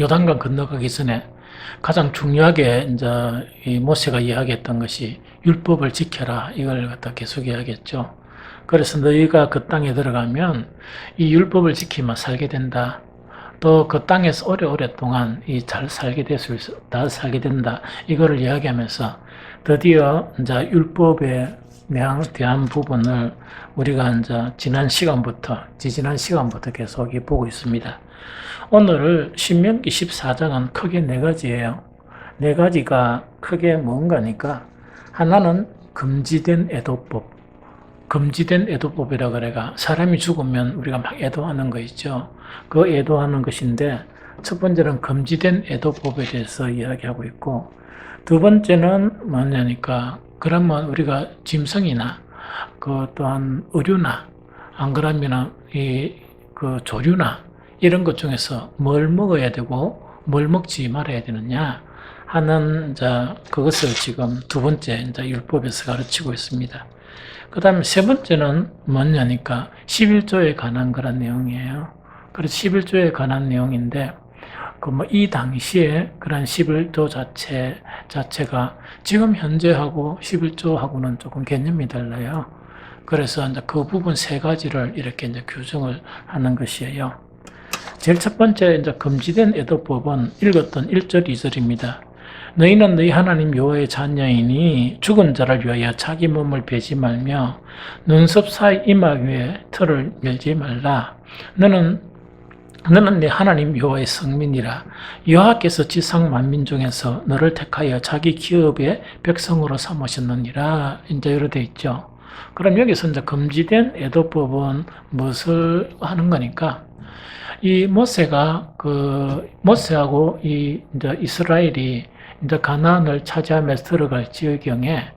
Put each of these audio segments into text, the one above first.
요단강 건너가기 전에 가장 중요하게 이제 이 모세가 이야기했던 것이 율법을 지켜라. 이걸 갖다 계속 이야기했죠. 그래서 너희가 그 땅에 들어가면 이 율법을 지키면 살게 된다. 또 그 땅에서 오래오랫동안 잘 살게 된다. 이거를 이야기하면서 드디어 이제 율법에 대한 부분을 우리가 이제 지지난 시간부터 계속 보고 있습니다. 오늘 신명기 14장은 크게 네 가지예요. 네 가지가 크게 뭔가니까 하나는 금지된 애도법이라 그래가 사람이 죽으면 우리가 막 애도하는 거 있죠. 그 애도하는 것인데 첫 번째는 금지된 애도법에 대해서 이야기하고 있고 두 번째는 뭐냐니까 그러면 우리가 짐승이나 그 또한 의류나 안 그러면 그 조류나 이런 것 중에서 뭘 먹어야 되고 뭘 먹지 말아야 되느냐 하는 그것을 지금 두 번째 율법에서 가르치고 있습니다. 그 다음에 세 번째는 뭐냐니까 11조에 관한 그런 내용이에요. 그래서 11조에 관한 내용인데 이 당시에 그런 11조 자체가 지금 현재하고 11조하고는 조금 개념이 달라요. 그래서 이제 그 부분 세 가지를 이렇게 이제 규정을 하는 것이에요. 제일 첫 번째 이제 금지된 애도법은 읽었던 1절, 2절입니다. 너희는 너희 하나님 여호와의 자녀이니 죽은 자를 위하여 자기 몸을 베지 말며 눈썹 사이 이마 위에 털을 밀지 말라. 너는 내 하나님 여호와의 성민이라. 여호와께서 지상 만민 중에서 너를 택하여 자기 기업의 백성으로 삼으셨느니라. 이제 이렇게 돼 있죠. 그럼 여기서 이제 금지된 애도법은 무엇을 하는 거니까? 이 모세하고 이제 이스라엘이 이제 가나안을 차지하면서 들어갈 지역경에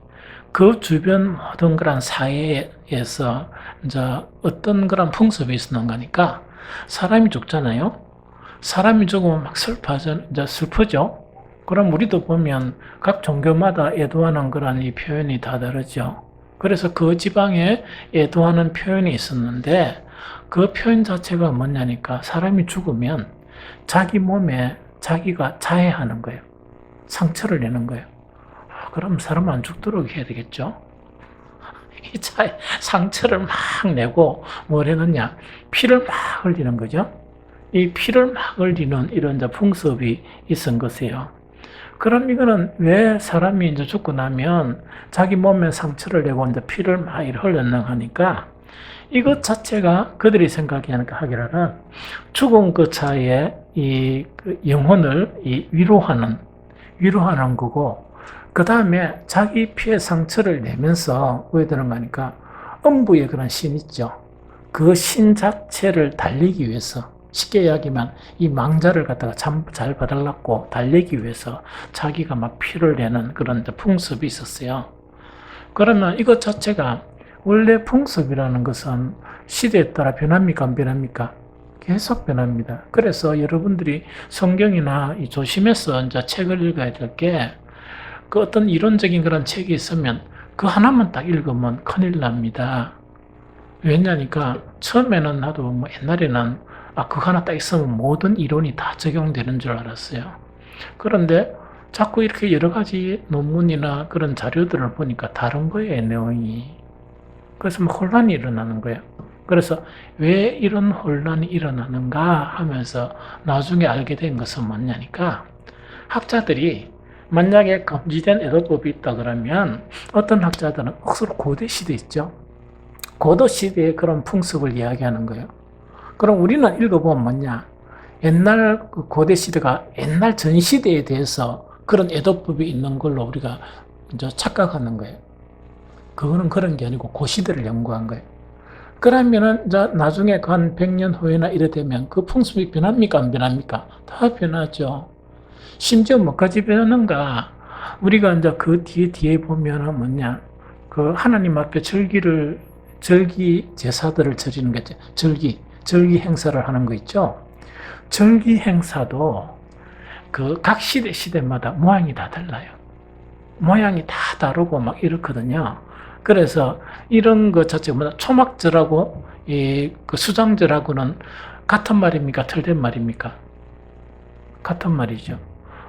그 주변 모든 그런 사회에서 이제 어떤 그런 풍습이 있었는 거니까 사람이 죽잖아요. 사람이 죽으면 막 슬프죠. 그럼 우리도 보면 각 종교마다 애도하는 그런 이 표현이 다 다르죠. 그래서 그 지방에 애도하는 표현이 있었는데 그 표현 자체가 뭐냐니까 사람이 죽으면 자기 몸에 자기가 자해하는 거예요. 상처를 내는 거예요. 그럼 사람 안 죽도록 해야 되겠죠? 이 상처를 막 내고 뭘 했느냐? 피를 막 흘리는 거죠. 이 피를 막 흘리는 이런 풍습이 있은 것이에요. 그럼 이거는 왜 사람이 이제 죽고 나면 자기 몸에 상처를 내고 이제 피를 막 흘렸나 하니까 이것 자체가 그들이 하기로는 죽은 그 차에 그 영혼을 위로하는 거고, 그 다음에 자기 피에 상처를 내면서 왜 되는 거니까 음부의 그런 신 있죠. 그 신 자체를 달리기 위해서, 쉽게 이야기하면 이 망자를 갖다가 잘 받아갖고 달리기 위해서 자기가 막 피를 내는 그런 풍습이 있었어요. 그러면 이것 자체가 원래 풍습이라는 것은 시대에 따라 변합니까? 안 변합니까? 계속 변합니다. 그래서 여러분들이 성경이나 조심해서 이제 책을 읽어야 될 게 그 어떤 이론적인 그런 책이 있으면 그 하나만 딱 읽으면 큰일 납니다. 왜냐니까 처음에는 나도 옛날에는 그거 하나 딱 있으면 모든 이론이 다 적용되는 줄 알았어요. 그런데 자꾸 이렇게 여러 가지 논문이나 그런 자료들을 보니까 다른 거예요, 내용이. 그래서 혼란이 일어나는 거예요. 그래서 왜 이런 혼란이 일어나는가 하면서 나중에 알게 된 것은 뭐냐니까 학자들이 만약에 금지된 애도법이 있다 그러면 어떤 학자들은 억수로 고대시대 있죠. 고도시대의 그런 풍습을 이야기하는 거예요. 그럼 우리는 읽어보면 뭐냐? 옛날 고대시대가 옛날 전시대에 대해서 그런 애도법이 있는 걸로 우리가 이제 착각하는 거예요. 그거는 그런 게 아니고 고시대를 연구한 거예요. 그러면은 이제 나중에 한 100년 후에나 이래 되면 그 풍습이 변합니까? 안 변합니까? 다 변하죠. 심지어 뭐까지 변하는가? 우리가 이제 그 뒤에 보면은 뭐냐? 그 하나님 앞에 절기 제사들을 드리는 거죠. 절기 행사를 하는 거 있죠. 절기 행사도 그 각 시대마다 모양이 다 달라요. 모양이 다 다르고 막 이렇거든요. 그래서 이런 것 자체가 초막절하고 그 수장절하고는 같은 말입니까? 틀린 말입니까? 같은 말이죠.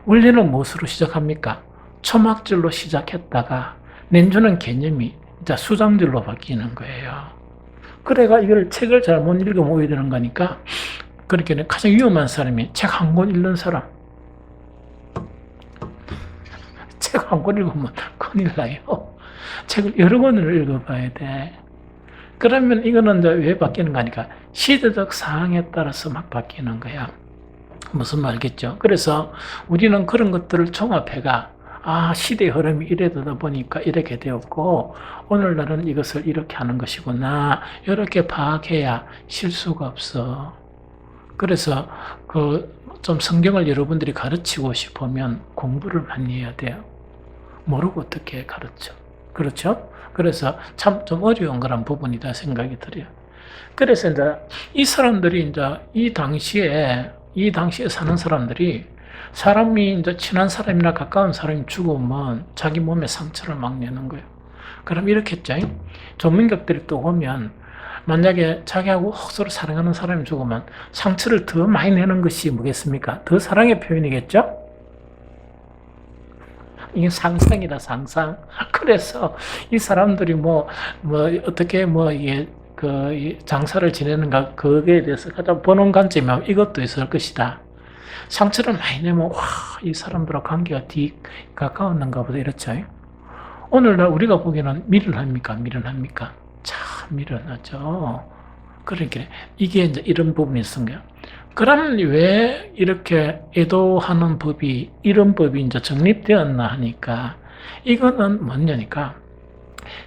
원리는 무엇으로 시작합니까? 초막절로 시작했다가 내주는 개념이 이제 수장절로 바뀌는 거예요. 그래가 이걸 책을 잘못 읽으면 오게 되는 거니까, 그렇게 가장 위험한 사람이 책 한 권 읽는 사람. 책 한 권 읽으면 큰일 나요. 책을 여러 권을 읽어봐야 돼. 그러면 이거는 이제 왜 바뀌는 거니까 시대적 상황에 따라서 막 바뀌는 거야. 무슨 말겠죠? 그래서 우리는 그런 것들을 종합해가 시대의 흐름이 이래다 보니까 이렇게 되었고 오늘날은 이것을 이렇게 하는 것이구나 이렇게 파악해야 실수가 없어. 그래서 좀 성경을 여러분들이 가르치고 싶으면 공부를 많이 해야 돼요. 모르고 어떻게 가르쳐? 그렇죠? 그래서 참 좀 어려운 그런 부분이다 생각이 들어요. 그래서 이제 이 사람들이 이제 이 당시에 사는 사람들이 사람이 이제 친한 사람이나 가까운 사람이 죽으면 자기 몸에 상처를 막 내는 거예요. 그럼 이렇게 했죠. 전문격들이 또 보면 만약에 자기하고 서로 사랑하는 사람이 죽으면 상처를 더 많이 내는 것이 뭐겠습니까? 더 사랑의 표현이겠죠? 이게 상상이다, 상상. 그래서 이 사람들이 어떻게 이게 장사를 지내는가, 거기에 대해서 가장 보는 관점이 이것도 있을 것이다. 상처를 많이 내면, 이 사람들과 관계가 가까웠는가 보다, 이렇죠. 오늘날 우리가 보기에는 미련합니까? 참 미련하죠. 그러니까, 이게 이제 이런 부분이 있은 거예요. 그럼 왜 이렇게 애도하는 법이, 이런 법이 이제 정립되었나 하니까, 이거는 뭐냐니까,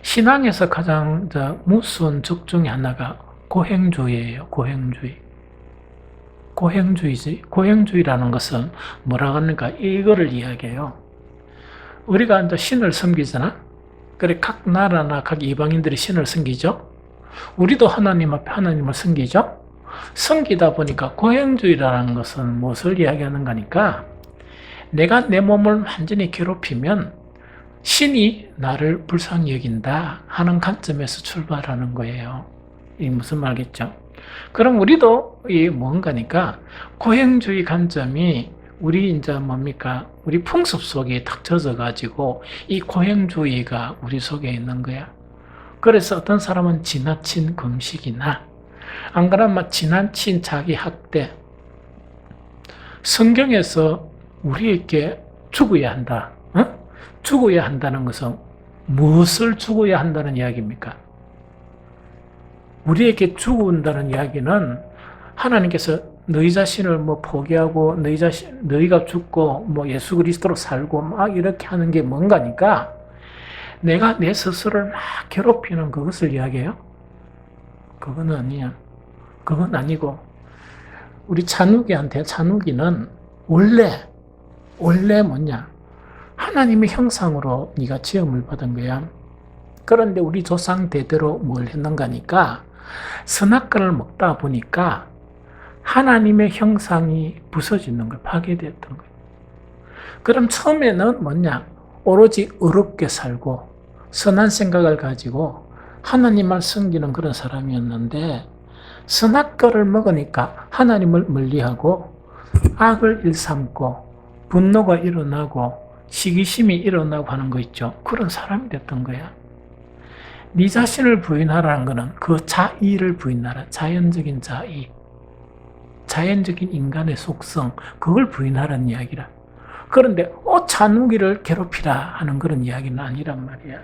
신앙에서 가장 무서운 적 중에 하나가 고행주의예요. 고행주의라는 것은 뭐라고 합니까? 이거를 이야기해요. 우리가 이제 신을 섬기잖아? 그래, 각 나라나 각 이방인들이 신을 섬기죠? 우리도 하나님 앞에 하나님을 섬기죠? 섬기다 보니까 고행주의라는 것은 무엇을 이야기하는 거니까 내가 내 몸을 완전히 괴롭히면 신이 나를 불쌍히 여긴다 하는 관점에서 출발하는 거예요. 이 무슨 말겠죠? 그럼 우리도 이 뭔가니까 고행주의 관점이 우리 이제 뭡니까? 우리 풍습 속에 딱 젖어가지고 이 고행주의가 우리 속에 있는 거야. 그래서 어떤 사람은 지나친 금식이나 안 그러면 지나친 자기 학대. 성경에서 우리에게 죽어야 한다. 죽어야 한다는 것은 무엇을 죽어야 한다는 이야기입니까? 우리에게 죽는다는 이야기는 하나님께서 너희 자신을 포기하고 너희가 죽고 예수 그리스도로 살고 막 이렇게 하는 게 뭔가니까 내가 내 스스로를 막 괴롭히는 그것을 이야기해요? 그건 아니야. 그건 아니고 우리 찬욱이는 원래 뭐냐? 하나님의 형상으로 네가 지음을 받은 거야. 그런데 우리 조상 대대로 뭘 했는가니까 선악과를 먹다 보니까 하나님의 형상이 부서지는 거야. 파괴됐던 거야. 그럼 처음에는 뭐냐? 오로지 의롭게 살고 선한 생각을 가지고 하나님을 섬기는 그런 사람이었는데 선악과를 먹으니까 하나님을 멀리하고 악을 일삼고 분노가 일어나고 시기심이 일어나고 하는 거 있죠. 그런 사람이 됐던 거야. 네 자신을 부인하라는 거는 그 자의를 부인하라. 자연적인 자의. 자연적인 인간의 속성. 그걸 부인하라는 이야기라. 그런데 찬욱이를 괴롭히라 하는 그런 이야기는 아니란 말이야.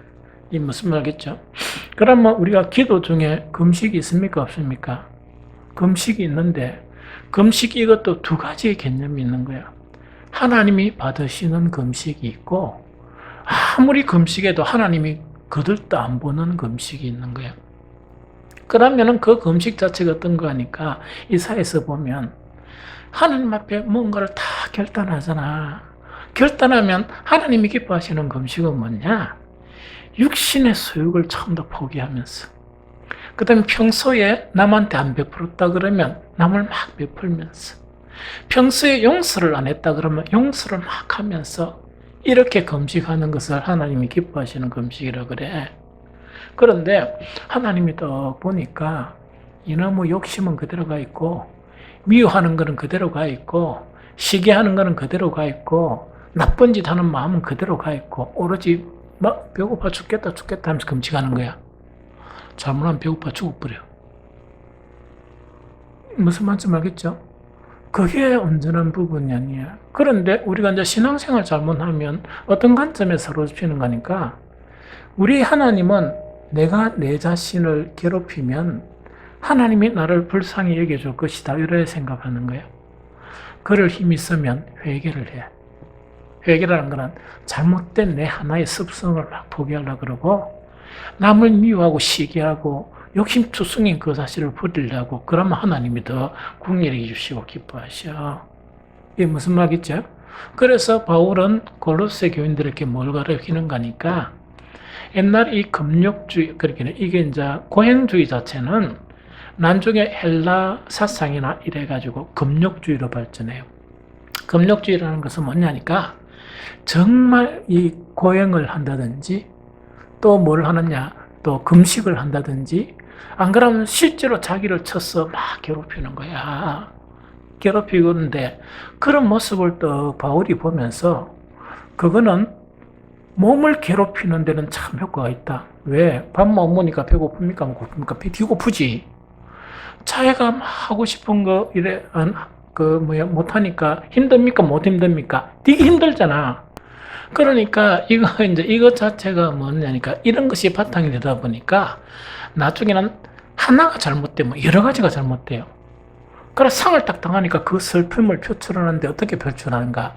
이 무슨 말겠죠? 그러면 우리가 기도 중에 금식이 있습니까? 없습니까? 금식이 있는데 금식 이것도 두 가지의 개념이 있는 거야. 하나님이 받으시는 금식이 있고 아무리 금식해도 하나님이 거들떠 안 보는 금식이 있는 거야. 그러면은 그 금식 자체가 어떤 거니까 이사에서 보면 하나님 앞에 뭔가를 다 결단하잖아. 결단하면 하나님이 기뻐하시는 금식은 뭐냐? 육신의 소욕을 처음 다 포기하면서 그 다음에 평소에 남한테 안 베풀었다 그러면 남을 막 베풀면서 평소에 용서를 안 했다 그러면 용서를 막 하면서 이렇게 금식하는 것을 하나님이 기뻐하시는 금식이라 그래. 그런데 하나님이 또 보니까 이놈의 욕심은 그대로 가 있고 미워하는 것은 그대로 가 있고 시기 하는 거는 그대로 가 있고, 나쁜 짓 하는 마음은 그대로 가 있고, 오로지 막 배고파 죽겠다 하면서 금식하는 거야. 잘못하면 배고파 죽어버려. 무슨 말인지 알겠죠? 그게 온전한 부분이 아니야. 그런데 우리가 이제 신앙생활 잘못하면 어떤 관점에서 서로 피는 거니까, 우리 하나님은 내가 내 자신을 괴롭히면 하나님이 나를 불쌍히 여겨줄 것이다, 이렇게 생각하는 거야. 그럴 힘이 있으면 회개를 해. 회개라는 것은 잘못된 내 하나의 습성을 막 포기하려고 그러고, 남을 미워하고 시기하고 욕심투성인 그 사실을 버리려고, 그러면 하나님이 더 긍휼히 주시고 기뻐하셔. 이게 무슨 말이죠? 그래서 바울은 골로새 교인들에게 뭘 가르치는가니까, 옛날 이 금욕주의, 그렇게 이게 이제 고행주의 자체는 나중에 헬라 사상이나 이래가지고 금욕주의로 발전해요. 금욕주의라는 것은 뭐냐니까, 정말 이 고행을 한다든지, 또 뭘 하느냐, 또 금식을 한다든지, 안 그러면 실제로 자기를 쳐서 막 괴롭히는 거야. 괴롭히는데, 그런 모습을 또 바울이 보면서, 그거는 몸을 괴롭히는 데는 참 효과가 있다. 왜? 밥 못 먹으니까 배고픕니까? 못 고픕니까? 배 고프지. 자기가 막 하고 싶은 거 이래 못 하니까 힘듭니까? 못 힘듭니까? 되게 힘들잖아. 그러니까 이거 자체가 뭐냐니까, 이런 것이 바탕이 되다 보니까 나중에는 하나가 잘못되면 여러 가지가 잘못돼요. 그래서 상을 딱 당하니까 그 슬픔을 표출하는데 어떻게 표출하는가?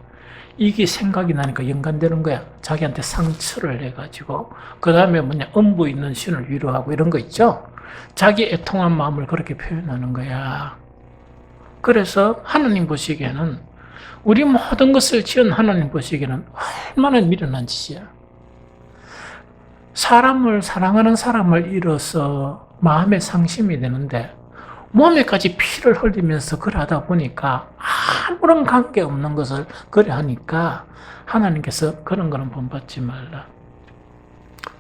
이게 생각이 나니까 연관되는 거야. 자기한테 상처를 해가지고, 그 다음에 음부 있는 신을 위로하고 이런 거 있죠? 자기 애통한 마음을 그렇게 표현하는 거야. 그래서 하나님 보시기에는, 우리 모든 것을 지은 하나님 보시기에는 얼마나 미련한 짓이야. 사람을, 사랑하는 사람을 잃어서 마음에 상심이 되는데, 몸에까지 피를 흘리면서 그래 하다 보니까 아무런 관계 없는 것을 그래 하니까, 하나님께서 그런 거는 본받지 말라.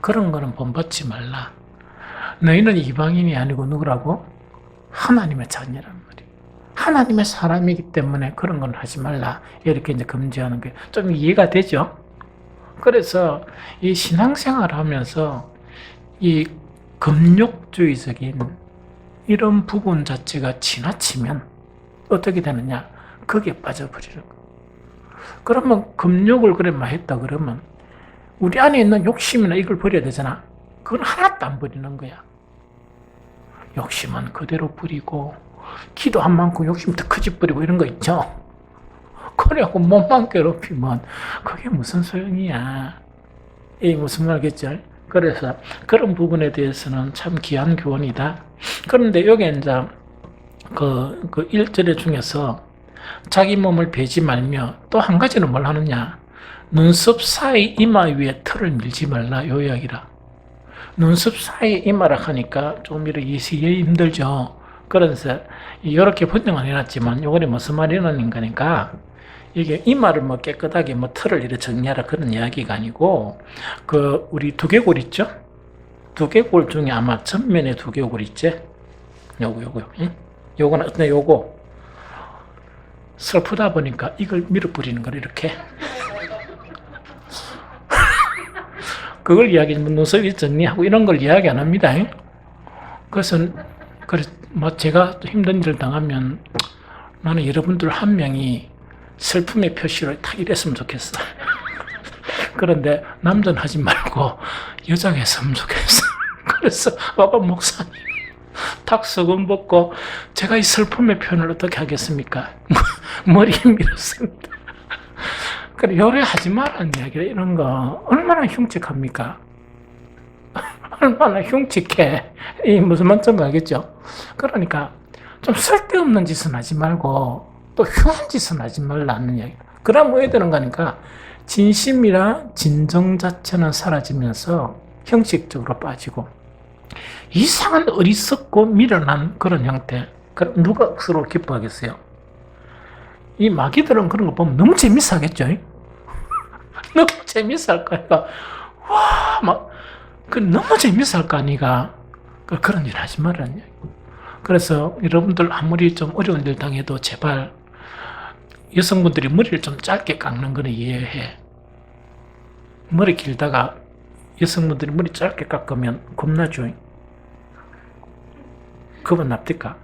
그런 거는 본받지 말라. 너희는 이방인이 아니고 누구라고? 하나님의 자녀란 말이에요. 하나님의 사람이기 때문에 그런 건 하지 말라. 이렇게 이제 금지하는 게 좀 이해가 되죠? 그래서 이 신앙생활 하면서 이 금욕주의적인 이런 부분 자체가 지나치면 어떻게 되느냐? 거기에 빠져버리는 거. 그러면 금욕을 그래 막 했다 그러면 우리 안에 있는 욕심이나 이걸 버려야 되잖아. 그건 하나도 안 버리는 거야. 욕심은 그대로 버리고, 기도 안 많고 욕심 더 크지 버리고 이런 거 있죠? 그래갖고 몸만 괴롭히면 그게 무슨 소용이야. 이 무슨 말겠죠? 그래서 그런 부분에 대해서는 참 귀한 교훈이다. 그런데 여기 이제 그 1절의 중에서 자기 몸을 베지 말며 또 한 가지는 뭘 하느냐? 눈썹 사이 이마 위에 털을 밀지 말라, 요 이야기라. 눈썹 사이 이마라 하니까 좀 이렇게 이해하기 힘들죠. 그래서 이렇게 번역은 해놨지만 요거는 무슨 말이라는 거니까, 이게 이마를 뭐 깨끗하게 뭐 털을 이렇게 정리하라 그런 이야기가 아니고, 우리 두개골 있죠? 두개골 중에 아마 전면에 두개골 있지? 요거요. 요거는 어떤 요거 슬프다 보니까 이걸 밀어버리는 걸 이렇게. 그걸 이야기하면 눈썹이 정리하고 이런 걸 이야기 안 합니다. 그래서 뭐 제가 힘든 일을 당하면 나는 여러분들 한 명이 슬픔의 표시를 딱 이랬으면 좋겠어. 그런데 남자는 하지 말고 여자가 했으면 좋겠어. 그래서 아빠 목사님 탁 수건 벗고 제가 이 슬픔의 표현을 어떻게 하겠습니까? 머리에 밀었습니다. 그래, 요래하지 말라는 이야기를, 이런 거 얼마나 흉측합니까? 얼마나 흉측해. 이 무슨 말인지 알겠죠? 그러니까 좀 쓸데없는 짓은 하지 말고 또 흉한 짓은 하지 말라는 이야기. 그럼 왜 되는 거니까, 진심이라 진정 자체는 사라지면서 형식적으로 빠지고 이상한 어리석고 미련한 그런 형태. 그럼 누가 서로 기뻐하겠어요? 이 마귀들은 그런 거 보면 너무 재밌어 하겠죠? 너무 재밌어 할 거니까, 너무 재밌어 할 거 아니가. 그런 일 하지 말라는 얘기. 그래서 여러분들 아무리 좀 어려운 일 당해도 제발 여성분들이 머리를 좀 짧게 깎는 거는 이해해. 머리 길다가 여성분들이 머리 짧게 깎으면 겁나죠. 그건 납니까?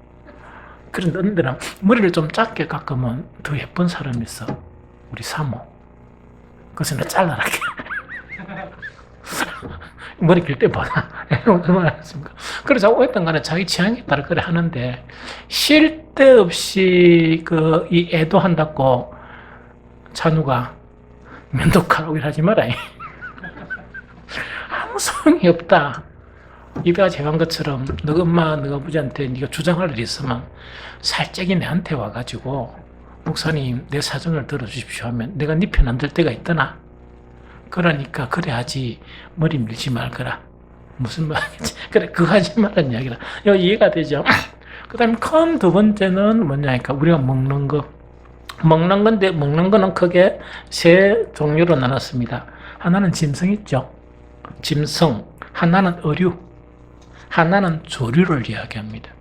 그런데 어느 데는 머리를 좀 짧게 깎으면 더 예쁜 사람이 있어. 우리 사모. 그래서 나 잘라라. 머리 길 때 보나? 그래서 어떤 간에 자기 취향에 따라 그래 하는데, 쉴 데 없이 이 애도한다고 찬우가 면도칼로 일하지 마라. 아무 소용이 없다. 이배가 제간 것처럼 너가 엄마, 너가 아버지한테 네가 주장할 일이 있으면 살짝이 내한테 와가지고 목사님 내 사정을 들어주십시오 하면 내가 네 편 안 들 때가 있더나. 그러니까 그래야지 머리 밀지 말거라. 무슨 말인지. 그래, 그거 하지 말란 이야기라. 이해가 되죠? 그 다음에 큰 두 번째는 뭐냐니까 우리가 먹는 거. 먹는 건데 먹는 거는 크게 세 종류로 나눴습니다. 하나는 짐승 있죠. 짐승. 하나는 어류. 하나는 조류를 이야기합니다.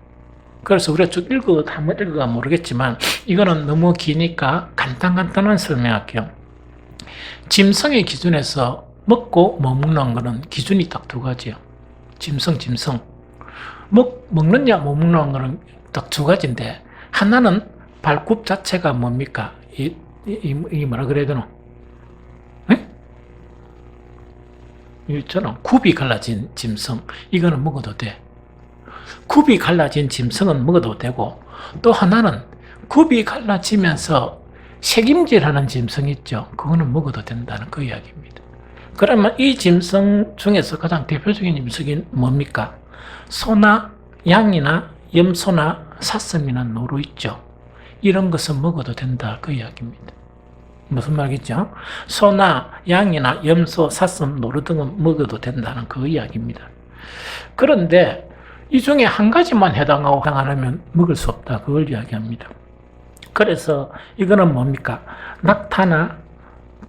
그래서 우리가 쭉 한번 읽어가 모르겠지만 이거는 너무 기니까 간단한 설명할게요. 짐승의 기준에서 먹고 못 먹는 거는 기준이 딱 두 가지예요. 짐승. 먹느냐 못 먹는 거는 딱 두 가지인데, 하나는 발굽 자체가 뭡니까? 이 뭐라 그래야 되나? 있잖아. 굽이 갈라진 짐승. 이거는 먹어도 돼. 굽이 갈라진 짐승은 먹어도 되고, 또 하나는 굽이 갈라지면서 색임질하는 짐승 있죠. 그거는 먹어도 된다는 그 이야기입니다. 그러면 이 짐승 중에서 가장 대표적인 짐승이 뭡니까? 소나 양이나 염소나 사슴이나 노루 있죠. 이런 것은 먹어도 된다 그 이야기입니다. 무슨 말이죠? 소나 양이나 염소, 사슴, 노루 등은 먹어도 된다는 그 이야기입니다. 그런데 이 중에 한 가지만 해당하고 해당 안 하면 먹을 수 없다 그걸 이야기합니다. 그래서 이거는 뭡니까? 낙타나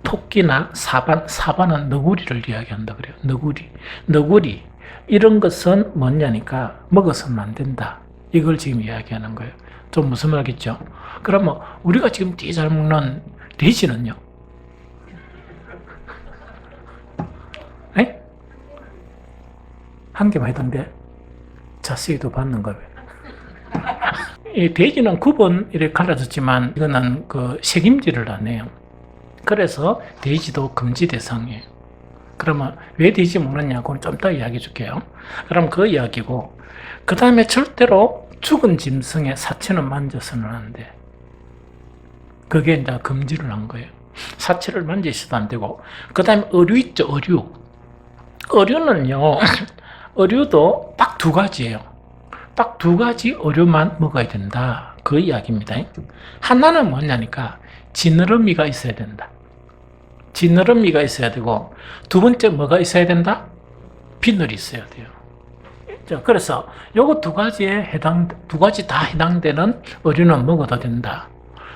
토끼나 사바는 너구리를 이야기한다 그래요. 너구리 이런 것은 뭐냐니까 먹어서는 안 된다. 이걸 지금 이야기하는 거예요. 좀 무슨 말이겠죠? 그러면 우리가 지금 되게 잘 먹는 돼지는요? 에? 한 개만 해던데 자세히도 받는 거예요. 이 돼지는 굽은 이렇게 갈라졌지만 이거는 색임질을 안 해요. 그래서 돼지도 금지 대상이에요. 그러면 왜 돼지 먹느냐고는 좀 이따 이야기해 줄게요. 그럼 그 이야기고, 그 다음에 절대로 죽은 짐승의 사체는 만져서는 안 돼. 그게 이제 금지를 한 거예요. 사체를 만지셔도 안 되고, 그 다음에 어류 있죠, 어류. 어류는요, 어류도 딱 두 가지예요. 딱 두 가지 어류만 먹어야 된다. 그 이야기입니다. 하나는 뭐냐니까, 지느러미가 있어야 된다. 지느러미가 있어야 되고, 두 번째 뭐가 있어야 된다? 비늘이 있어야 돼요. 자, 그래서 요거 두 가지 다 해당되는 어류는 먹어도 된다.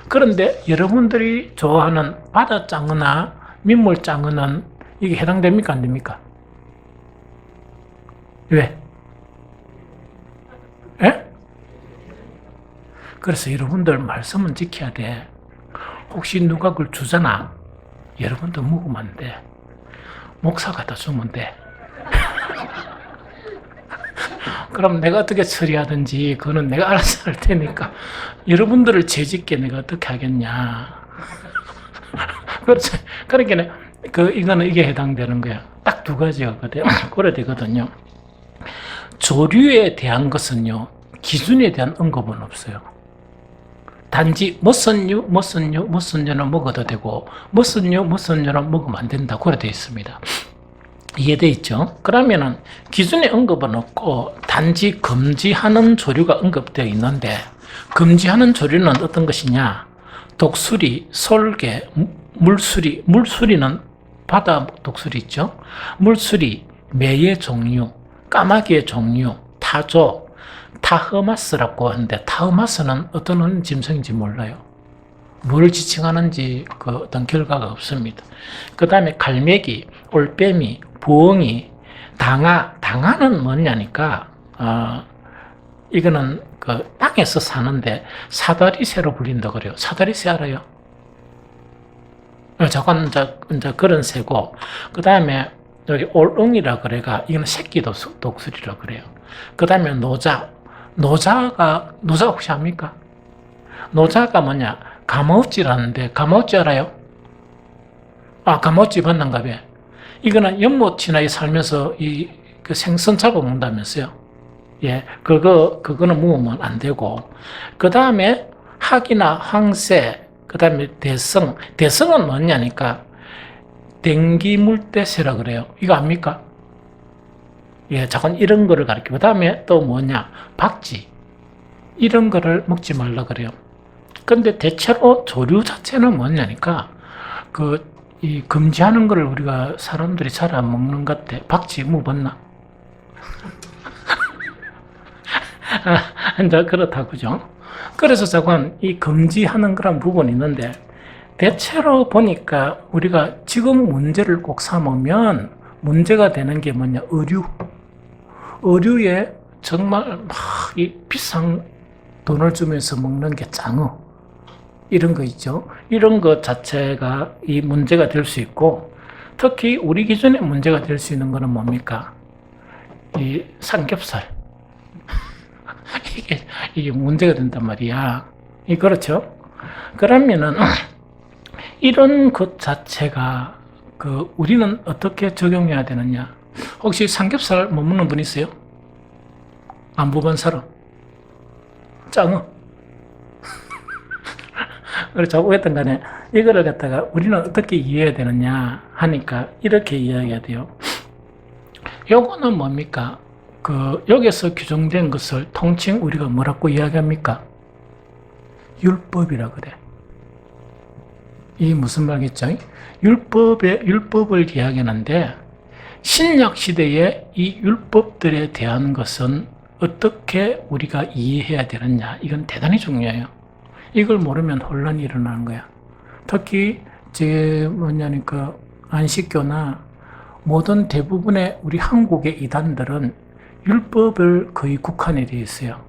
그런데 여러분들이 좋아하는 바다장어나 민물장어는 이게 해당됩니까? 안 됩니까? 왜? 예? 그래서 여러분들 말씀은 지켜야 돼. 혹시 누가 그걸 주잖아. 여러분도 먹으면 안 돼. 목사가 다 주면 돼. 그럼 내가 어떻게 처리하든지 그거는 내가 알아서 할 테니까 여러분들을 죄짓게 내가 어떻게 하겠냐. 그렇죠. 그러니까 이거는 이게 해당되는 거야. 딱 두 가지가 그래 되거든요. 조류에 대한 것은요, 기준에 대한 언급은 없어요. 단지 무슨류는 먹어도 되고 무슨류는 먹으면 안 된다. 그래 되어 있습니다. 이해되어 있죠? 그러면은 기준에 언급은 없고 단지 금지하는 조류가 언급되어 있는데, 금지하는 조류는 어떤 것이냐? 독수리, 솔개, 물수리는 바다 독수리 있죠? 물수리, 매의 종류, 까마귀의 종류, 타조, 타흐마스라고 하는데, 타흐마스는 어떤 짐승인지 몰라요. 뭘 지칭하는지 어떤 결과가 없습니다. 그 다음에 갈매기, 올빼미, 부엉이, 당아는 뭐냐니까, 이거는 땅에서 사는데 사다리새로 불린다 그래요. 사다리새 알아요? 저건 이제 그런 새고, 그 다음에 여기 올응이라 그래가, 이거는 새끼 독수리라 그래요. 그 다음에 노자가 혹시 압니까? 노자가 뭐냐? 가마우찌라는데, 가마우찌 알아요? 가마우찌 봤는가 봐. 이거는 연못이나 살면서 그 생선 잡아먹는다면서요. 예, 그거는 먹으면 안 되고. 그 다음에 학이나 황새, 그 다음에 대성은 뭐냐니까, 댕기물대새라 그래요. 이거 압니까? 예, 저건 이런 거를 가르치고. 그 다음에 또 뭐냐, 박쥐. 이런 거를 먹지 말라 그래요. 근데 대체로 조류 자체는 뭐냐니까, 이 금지하는 거를 우리가 사람들이 잘 안 먹는 것 같아. 박쥐 먹었나? 이제 그렇다, 그죠? 그래서 저건 이 금지하는 그런 부분이 있는데, 대체로 보니까 우리가 지금 문제를 꼭 삼으면 문제가 되는 게 뭐냐, 의류에 정말 막 이 비싼 돈을 주면서 먹는 게 장어. 이런 거 있죠. 이런 것 자체가 이 문제가 될 수 있고, 특히 우리 기준에 문제가 될 수 있는 거는 뭡니까? 이 삼겹살. 이게 문제가 된단 말이야. 그렇죠? 그러면은, 이런 것 자체가, 우리는 어떻게 적용해야 되느냐? 혹시 삼겹살 못 먹는 분 있어요? 안 먹은 사람? 짱어. 그렇죠. 어쨌든 간에, 이거를 갖다가 우리는 어떻게 이해해야 되느냐 하니까, 이렇게 이해해야 돼요. 요거는 뭡니까? 여기서 규정된 것을 통칭 우리가 뭐라고 이야기합니까? 율법이라 그래. 이게 무슨 말이겠죠? 율법을 이야기하는데, 신약 시대에 이 율법들에 대한 것은 어떻게 우리가 이해해야 되느냐, 이건 대단히 중요해요. 이걸 모르면 혼란이 일어나는 거야. 특히 뭐냐니까 안식교나 모든 대부분의 우리 한국의 이단들은 율법을 거의 국한에 되어 있어요.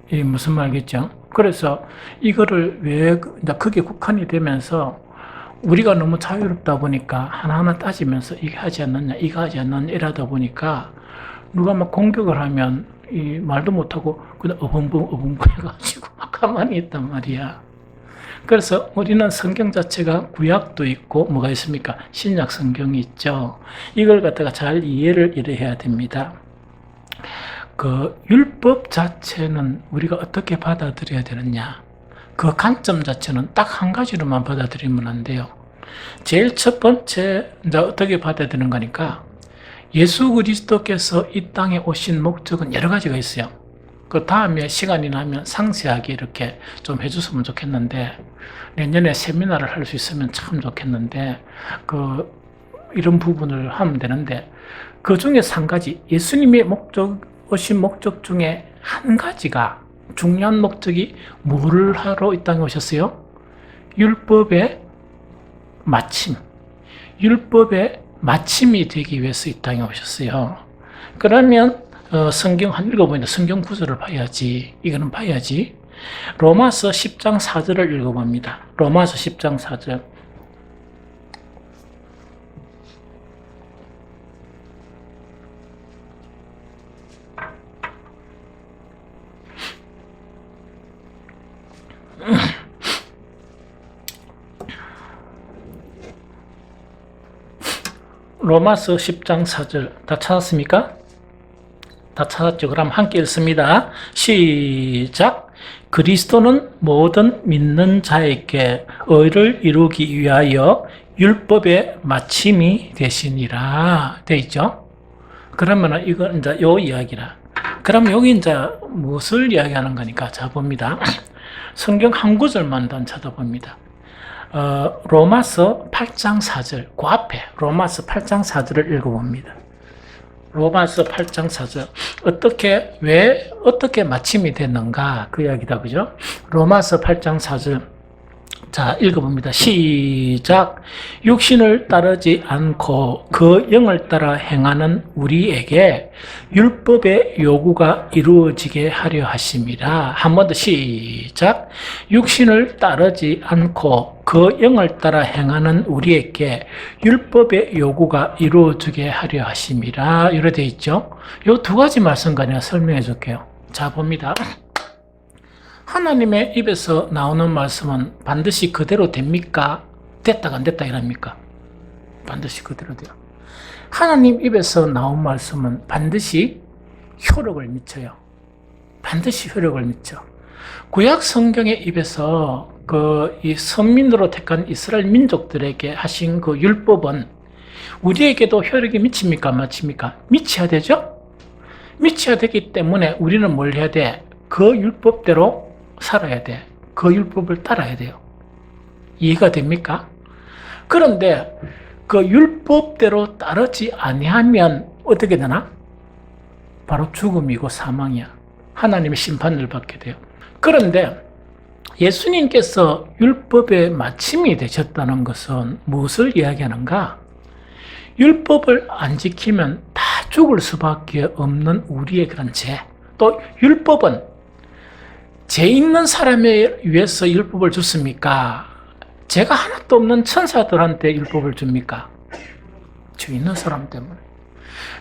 이게 무슨 말이겠죠? 그래서 이거를 왜 그게 국한이 되면서 우리가 너무 자유롭다 보니까 하나하나 따지면서 이게 하지 않느냐, 이거 하지 않느냐 이러다 보니까 누가 막 공격을 하면 이 말도 못하고 그냥 어벙벙 해가지고 가만히 있단 말이야. 그래서 우리는 성경 자체가 구약도 있고 뭐가 있습니까? 신약 성경이 있죠. 이걸 갖다가 잘 이해를 해야 됩니다. 율법 자체는 우리가 어떻게 받아들여야 되느냐? 그 관점 자체는 딱 한 가지로만 받아들이면 안 돼요. 제일 첫 번째, 이제 어떻게 받아들이는 거니까, 예수 그리스도께서 이 땅에 오신 목적은 여러 가지가 있어요. 그 다음에 시간이 나면 상세하게 이렇게 좀 해줬으면 좋겠는데, 내년에 세미나를 할 수 있으면 참 좋겠는데, 이런 부분을 하면 되는데, 그 중에서 한 가지, 예수님의 오신 목적 중에 한 가지가, 중요한 목적이 뭐를 하러 이 땅에 오셨어요? 율법의 마침. 율법의 마침이 되기 위해서 이 땅에 오셨어요. 그러면 성경 한 읽어보니까 성경 구절을 봐야지. 이거는 봐야지. 로마서 10장 4절을 읽어봅니다. 로마서 10장 4절. 로마서 10장 4절 다 찾았습니까? 다 찾았죠? 그럼 함께 읽습니다. 시작! 그리스도는 모든 믿는 자에게 의를 이루기 위하여 율법의 마침이 되시니라. 돼 있죠? 그러면은 이거 이제 요 이야기라. 그럼 여기 이제 무엇을 이야기하는 거니까 자 봅니다. 성경 한 구절만 더 찾아봅니다. 로마서 8장 4절, 그 앞에 로마서 8장 4절을 읽어봅니다. 로마서 8장 4절. 어떻게 마침이 됐는가? 그 이야기다, 그죠? 로마서 8장 4절. 자, 읽어봅니다. 시작. 육신을 따르지 않고 그 영을 따라 행하는 우리에게 율법의 요구가 이루어지게 하려 하심이라. 한 번 더 시작. 육신을 따르지 않고 그 영을 따라 행하는 우리에게 율법의 요구가 이루어지게 하려 하심이라. 이렇게 되어 있죠. 이 두 가지 말씀과 내가 설명해 줄게요. 자, 봅니다. 하나님의 입에서 나오는 말씀은 반드시 그대로 됩니까? 됐다가 안 됐다 이랍니까? 반드시 그대로 돼요. 하나님 입에서 나온 말씀은 반드시 효력을 미쳐요. 반드시 효력을 미쳐. 구약 성경의 입에서 이 선민으로 택한 이스라엘 민족들에게 하신 그 율법은 우리에게도 효력이 미칩니까? 마칩니까? 미쳐야 되죠? 미쳐야 되기 때문에 우리는 뭘 해야 돼? 그 율법대로 살아야 돼. 그 율법을 따라야 돼요. 이해가 됩니까? 그런데 그 율법대로 따르지 아니하면 어떻게 되나? 바로 죽음이고 사망이야. 하나님의 심판을 받게 돼요. 그런데 예수님께서 율법의 마침이 되셨다는 것은 무엇을 이야기하는가? 율법을 안 지키면 다 죽을 수밖에 없는 우리의 그런 죄. 또 율법은 죄 있는 사람에 위해서 율법을 줬습니까? 죄가 하나도 없는 천사들한테 율법을 줍니까? 죄 있는 사람 때문에.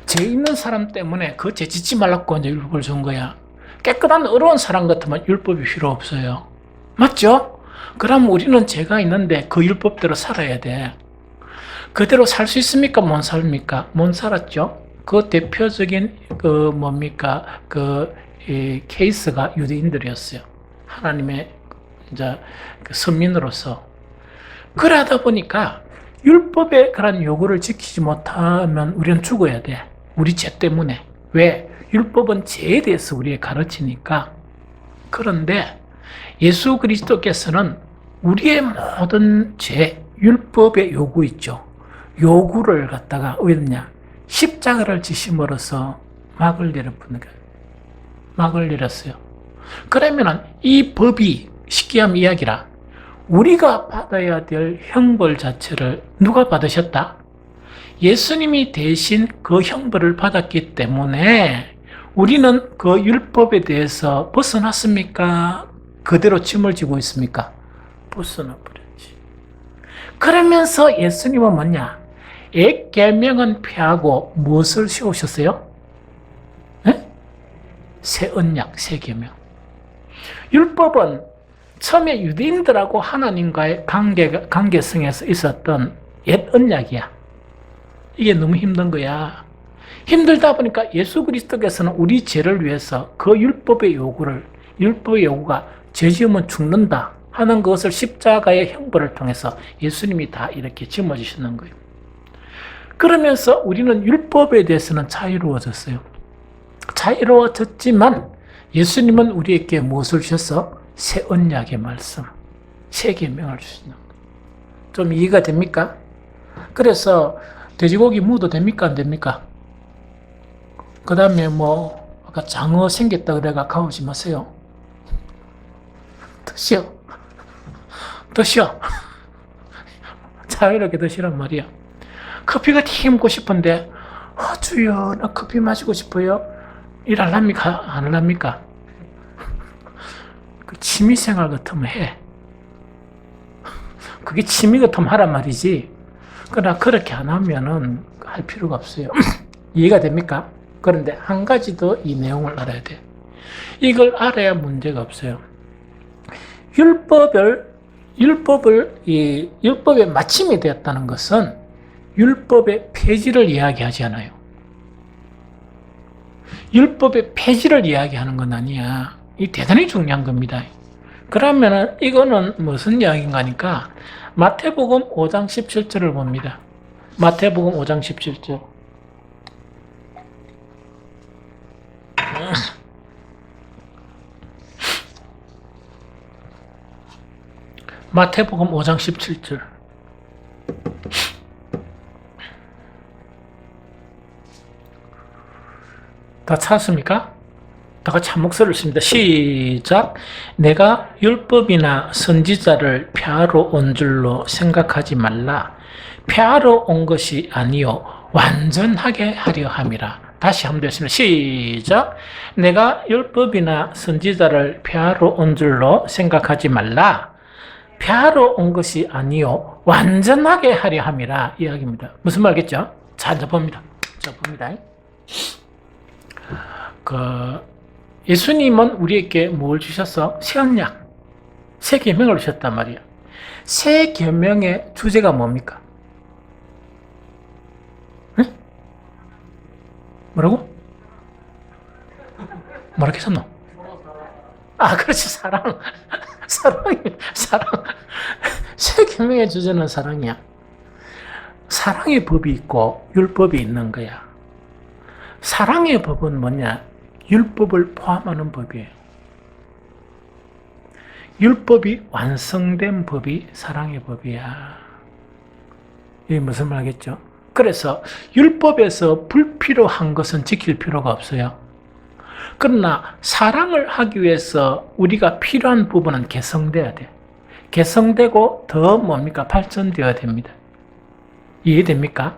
죄 있는 사람 때문에 그 죄 짓지 말라고 이제 율법을 준 거야. 깨끗한 어려운 사람 같으면 율법이 필요 없어요. 맞죠? 그럼 우리는 죄가 있는데 그 율법대로 살아야 돼. 그대로 살 수 있습니까? 못 삽니까? 못 살았죠? 그 대표적인 이 케이스가 유대인들이었어요. 하나님의 이제 그 선민으로서. 그러다 보니까 율법의 그런 요구를 지키지 못하면 우리는 죽어야 돼. 우리 죄 때문에. 왜? 율법은 죄에 대해서 우리에게 가르치니까. 그런데 예수 그리스도께서는 우리의 모든 죄, 율법의 요구 있죠. 요구를 갖다가 왜냐? 십자가를 지심으로써 막을 내려보는 거예요. 막을 내렸어요. 그러면은 이 법이 쉽게 하면 이야기라. 우리가 받아야 될 형벌 자체를 누가 받으셨다? 예수님이 대신 그 형벌을 받았기 때문에 우리는 그 율법에 대해서 벗어났습니까? 그대로 짐을 지고 있습니까? 벗어나 버렸지. 그러면서 예수님은 뭐냐? 옛 계명은 폐하고 무엇을 세우셨어요? 새 언약, 새 계명. 율법은 처음에 유대인들하고 하나님과의 관계성에서 있었던 옛 언약이야. 이게 너무 힘든 거야. 힘들다 보니까 예수 그리스도께서는 우리 죄를 위해서 그 율법의 요구가 죄 지으면 죽는다 하는 것을 십자가의 형벌을 통해서 예수님이 다 이렇게 짊어지시는 거예요. 그러면서 우리는 율법에 대해서는 자유로워졌어요. 자유로워졌지만 예수님은 우리에게 무엇을 주셔서? 새 언약의 말씀, 새 계명을 주시는 거예요. 좀 이해가 됩니까? 그래서 돼지고기 무도 됩니까? 안 됩니까? 그 다음에 아까 장어 생겼다 그래가 가오지 마세요. 드셔. 자유롭게 드시란 말이야. 커피가 되게 먹고 싶은데 주여 나 커피 마시고 싶어요. 일할랍니까? 안 할랍니까? 그 취미생활 같으면 해. 그게 취미 같으면 하란 말이지. 그러나 그렇게 안 하면은 할 필요가 없어요. 이해가 됩니까? 그런데 한 가지 더 이 내용을 알아야 돼. 이걸 알아야 문제가 없어요. 율법의 마침이 되었다는 것은 율법의 폐지를 이야기하지 않아요. 율법의 폐지를 이야기하는 건 아니야. 이 대단히 중요한 겁니다. 그러면은 이거는 무슨 이야기인가 하니까 마태복음 5장 17절을 봅니다. 마태복음 5장 17절. 마태복음 5장 17절. 다 찾았습니까? 다 같이 한 목소리를 씁니다. 시작. 내가 율법이나 선지자를 폐하러 온 줄로 생각하지 말라. 폐하러 온 것이 아니요 완전하게 하려 함이라. 다시 한번 됐습니다. 시작. 내가 율법이나 선지자를 폐하러 온 줄로 생각하지 말라. 폐하러 온 것이 아니요 완전하게 하려 함이라 이야기입니다. 무슨 말겠죠? 자, 이제 봅니다. 자, 봅니다. 예수님은 우리에게 뭘 주셨어? 새 언약, 새 계명을 주셨단 말이에요. 새 계명의 주제가 뭡니까? 응? 뭐라고? 뭐라고 했었노? 아, 그렇지, 사랑. 사랑. 새 계명의 주제는 사랑이야. 사랑의 법이 있고 율법이 있는 거야. 사랑의 법은 뭐냐? 율법을 포함하는 법이에요. 율법이 완성된 법이 사랑의 법이야. 이게 무슨 말이겠죠? 그래서 율법에서 불필요한 것은 지킬 필요가 없어요. 그러나 사랑을 하기 위해서 우리가 필요한 부분은 개성돼야 돼. 개성되고 더 뭡니까? 발전되어야 됩니다. 이해됩니까?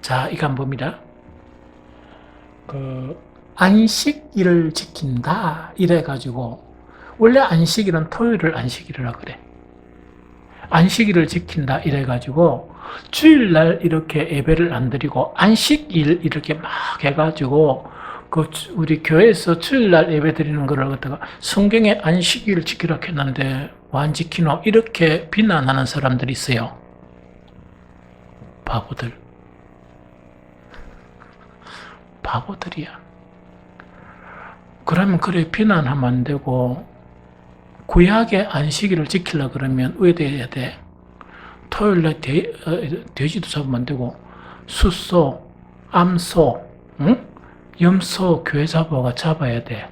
자, 이거 한번 봅니다. 안식일을 지킨다 이래가지고, 원래 안식일은 토요일을 안식일이라 그래. 안식일을 지킨다 이래가지고 주일날 이렇게 예배를 안 드리고 안식일 이렇게 막 해가지고 우리 교회에서 주일날 예배 드리는 거를 갖다가 성경에 안식일을 지키라고 했는데 왜 안 지키노? 이렇게 비난하는 사람들이 있어요. 바보들이야. 그러면 그래 비난하면 안 되고, 구약의 안식일을 지키려고 그러면 의대해야 돼. 토요일날 돼지도 잡으면 안 되고, 숫소, 암소, 응? 염소 교회 잡아야 돼.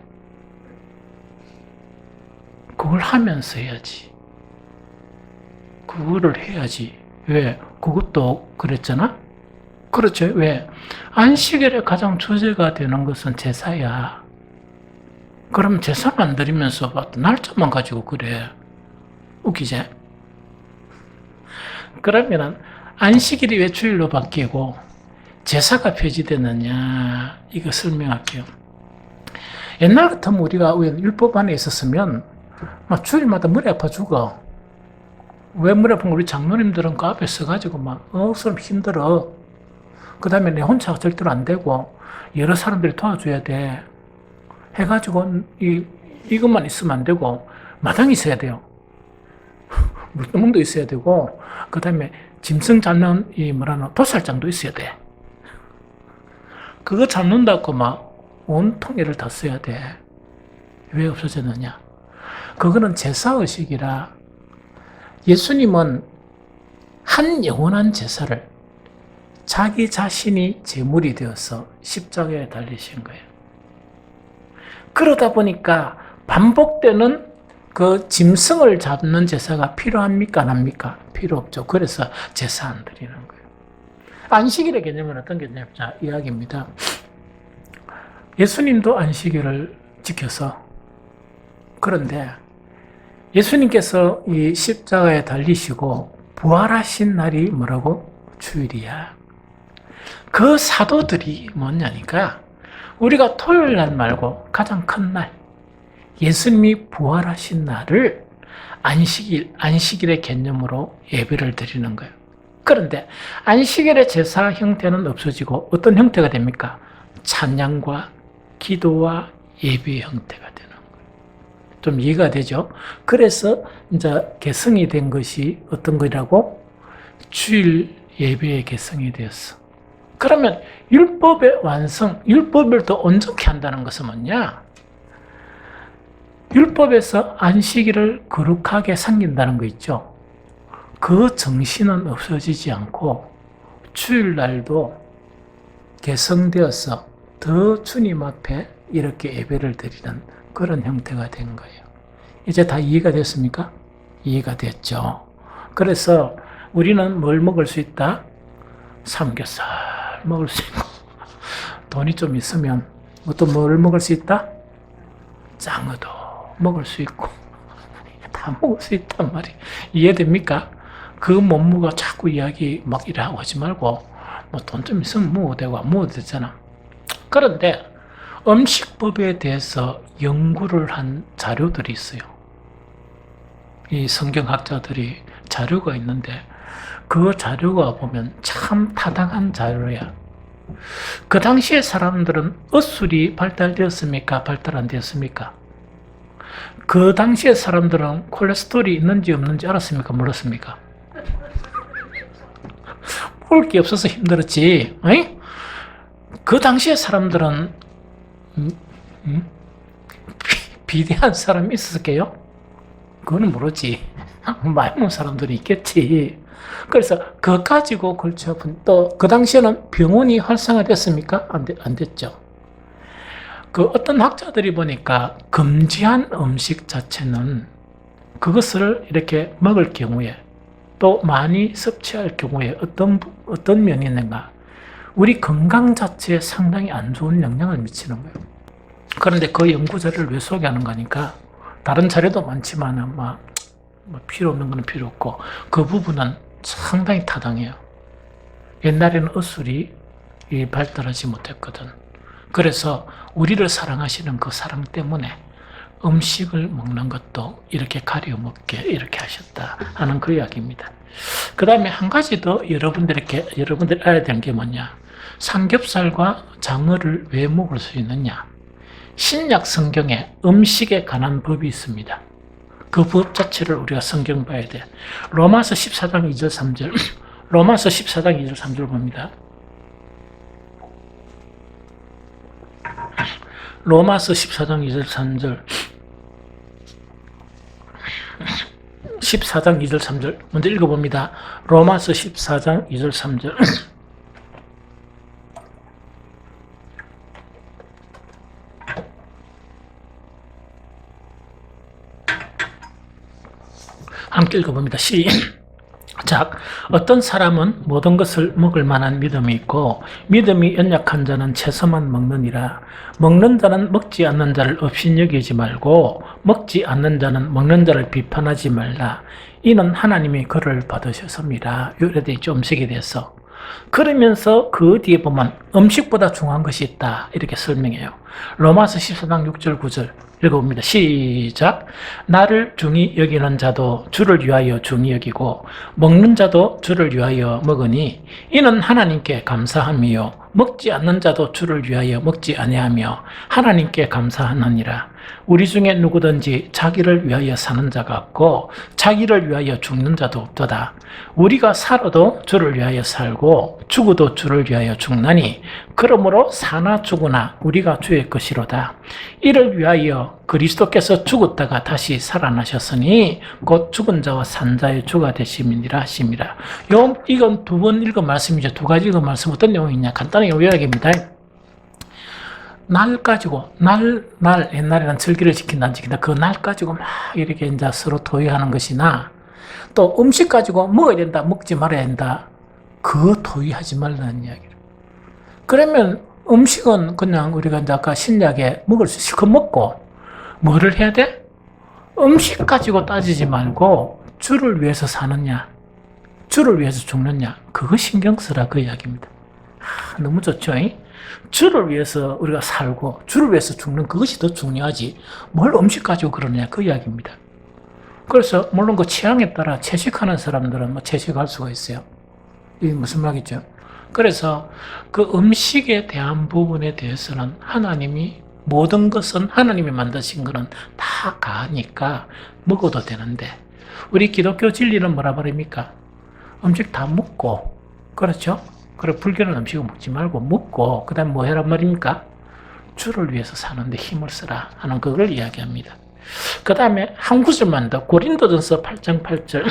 그걸 하면서 해야지. 그거를 해야지. 왜? 그것도 그랬잖아? 그렇죠. 왜? 안식일에 가장 주제가 되는 것은 제사야. 그럼 제사를 안 드리면서 날짜만 가지고 그래. 웃기지? 그러면 안식일이 왜 주일로 바뀌고 제사가 폐지되느냐, 이거 설명할게요. 옛날 같으면 우리가 율법 안에 있었으면 막 주일마다 머리 아파 죽어. 왜 머리 아픈 거? 우리 장로님들은 그 앞에 서가지고 막 억수로 힘들어. 그 다음에 내 혼자 절대로 안 되고 여러 사람들이 도와줘야 돼. 해가지고 이것만 있으면 안 되고 마당이 있어야 돼요. 물구멍도 있어야 되고, 그 다음에 짐승 잡는 도살장도 있어야 돼. 그거 잡는다고 막 온통 애를 다 써야 돼. 왜 없어졌느냐? 그거는 제사의식이라. 예수님은 한 영원한 제사를 자기 자신이 제물이 되어서 십자가에 달리신 거예요. 그러다 보니까 반복되는 그 짐승을 잡는 제사가 필요합니까? 안 합니까? 필요 없죠. 그래서 제사 안 드리는 거예요. 안식일의 개념은 어떤 개념이냐? 이야기입니다. 예수님도 안식일을 지켜서, 그런데 예수님께서 이 십자가에 달리시고 부활하신 날이 뭐라고? 주일이야. 그 사도들이 뭐냐니까, 우리가 토요일 날 말고 가장 큰 날, 예수님이 부활하신 날을 안식일의 개념으로 예배를 드리는 거예요. 그런데 안식일의 제사 형태는 없어지고 어떤 형태가 됩니까? 찬양과 기도와 예배의 형태가 되는 거예요. 좀 이해가 되죠? 그래서 이제 개성이 된 것이 어떤 거라고? 주일 예배의 개성이 되었어. 그러면 율법의 완성, 율법을 더 온전케 한다는 것은 뭐냐? 율법에서 안식일을 거룩하게 섬긴다는 거 있죠? 그 정신은 없어지지 않고 주일날도 개성되어서 더 주님 앞에 이렇게 예배를 드리는 그런 형태가 된 거예요. 이제 다 이해가 됐습니까? 이해가 됐죠. 그래서 우리는 뭘 먹을 수 있다? 삼겹살 먹을 수 있고, 돈이 좀 있으면 또 뭘 먹을 수 있다? 장어도 먹을 수 있고 다 먹을 수 있단 말이에요. 이해됩니까? 그 못 먹어 자꾸 이야기 막 이러고 하지 말고 뭐 돈 좀 있으면 먹어도 되고 안 먹어도 되잖아. 그런데 음식법에 대해서 연구를 한 자료들이 있어요. 이 성경학자들이 자료가 있는데 그 자료가 보면 참 타당한 자료야. 그 당시에 사람들은 엇술이 발달되었습니까? 발달 안 되었습니까? 그 당시에 사람들은 콜레스테롤이 있는지 없는지 알았습니까? 몰랐습니까? 볼 게 없어서 힘들었지. 어이? 그 당시에 사람들은 비대한 사람이 있었을게요? 그거는 모르지. 많이 먹는 사람들이 있겠지. 그래서 그거 가지고 골치 아픈, 또 그 당시에는 병원이 활성화됐습니까? 안 됐죠. 그 어떤 학자들이 보니까 금지한 음식 자체는 그것을 이렇게 먹을 경우에 또 많이 섭취할 경우에 어떤 면이 있는가? 우리 건강 자체에 상당히 안 좋은 영향을 미치는 거예요. 그런데 그 연구 자료를 왜 소개하는 거니까 다른 자료도 많지만 뭐 필요 없는 건 필요 없고 그 부분은 상당히 타당해요. 옛날에는 엇술이 발달하지 못했거든. 그래서 우리를 사랑하시는 그 사랑 때문에 음식을 먹는 것도 이렇게 가려 먹게 이렇게 하셨다 하는 그 이야기입니다. 그 다음에 한 가지 더 여러분들이 알아야 되는 게 뭐냐? 삼겹살과 장어를 왜 먹을 수 있느냐? 신약 성경에 음식에 관한 법이 있습니다. 그 법 자체를 우리가 성경 봐야 돼. 로마서 14장 2절 3절 로마서 14장 2절 3절 봅니다. 로마서 14장 2절 3절 14장 2절 3절 먼저 읽어봅니다. 로마서 14장 2절 3절 함께 읽어봅니다. 시작. 어떤 사람은 모든 것을 먹을 만한 믿음이 있고 믿음이 연약한 자는 채소만 먹느니라. 먹는 자는 먹지 않는 자를 업신여기지 말고 먹지 않는 자는 먹는 자를 비판하지 말라. 이는 하나님이 그를 받으셨습니다. 요래돼 좀 음식에 대해서. 그러면서 그 뒤에 보면 음식보다 중요한 것이 있다 이렇게 설명해요. 로마서 14장 6절 9절 읽어봅니다. 시작. 나를 중히 여기는 자도 주를 위하여 중히 여기고 먹는 자도 주를 위하여 먹으니 이는 하나님께 감사함이요 먹지 않는 자도 주를 위하여 먹지 아니하며 하나님께 감사하느니라. 우리 중에 누구든지 자기를 위하여 사는 자가 없고 자기를 위하여 죽는 자도 없도다. 우리가 살아도 주를 위하여 살고 죽어도 주를 위하여 죽나니 그러므로 사나 죽으나 우리가 주의 것이로다. 이를 위하여 그리스도께서 죽었다가 다시 살아나셨으니 곧 죽은 자와 산 자의 주가 되심이니라 하심이라. 이건 두 번 읽은 말씀이죠. 두 가지 읽은 말씀 어떤 내용이냐 간단하게 요약입니다. 날 가지고 날 옛날에는 절기를 지킨다 안 지킨다 그 날 가지고 막 이렇게 이제 서로 토의하는 것이나 또 음식 가지고 먹어야 된다 먹지 말아야 된다 그 토의하지 말라는 이야기를. 그러면 음식은 그냥 우리가 이제 아까 신약에 먹을 수 실컷 먹고 뭐를 해야 돼? 음식 가지고 따지지 말고 주를 위해서 사느냐 주를 위해서 죽느냐 그거 신경 쓰라 그 이야기입니다. 너무 좋죠? 주를 위해서 우리가 살고 주를 위해서 죽는 그것이 더 중요하지 뭘 음식 가지고 그러느냐 그 이야기입니다. 그래서 물론 그 취향에 따라 채식하는 사람들은 뭐 채식할 수가 있어요. 이게 무슨 말이죠? 그래서 그 음식에 대한 부분에 대해서는 하나님이 모든 것은 하나님이 만드신 거는 다 가니까 먹어도 되는데 우리 기독교 진리는 뭐라 말입니까? 음식 다 먹고 그렇죠? 그리고 불교는 음식을 먹지 말고 먹고 그 다음에 뭐 해란 말입니까? 주를 위해서 사는데 힘을 쓰라 하는 그걸 이야기합니다. 그 다음에 한 구절만 더 고린도전서 8장 8절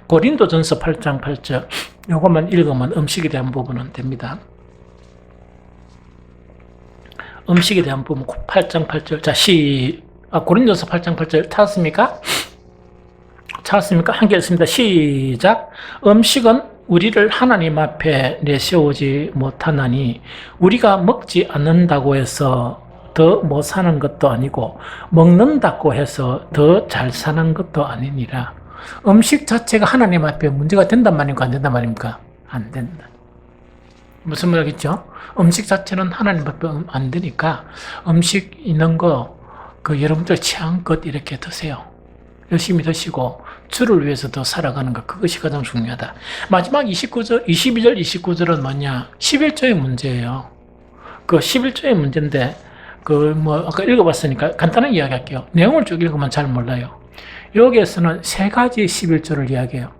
고린도전서 8장 8절 요것만 읽으면 음식에 대한 부분은 됩니다. 음식에 대한 부분 8장 8절 자 고린도전서 8장 8절 찾았습니까? 함께 읽습니다. 시작. 음식은 우리를 하나님 앞에 내세우지 못하나니 우리가 먹지 않는다고 해서 더 못 사는 것도 아니고 먹는다고 해서 더 잘 사는 것도 아니니라. 음식 자체가 하나님 앞에 문제가 된단 말입니까? 안 된단 말입니까? 안 된다. 무슨 말이겠죠? 음식 자체는 하나님 앞에 안 되니까 음식 있는 거 여러분들 취향껏 이렇게 드세요. 열심히 드시고 주를 위해서 더 살아가는 것, 그것이 가장 중요하다. 마지막 22절, 29절은 뭐냐? 11조의 문제예요. 그 11조의 문제인데 아까 읽어봤으니까 간단하게 이야기할게요. 내용을 쭉 읽으면 잘 몰라요. 여기에서는 세 가지 11조를 이야기해요.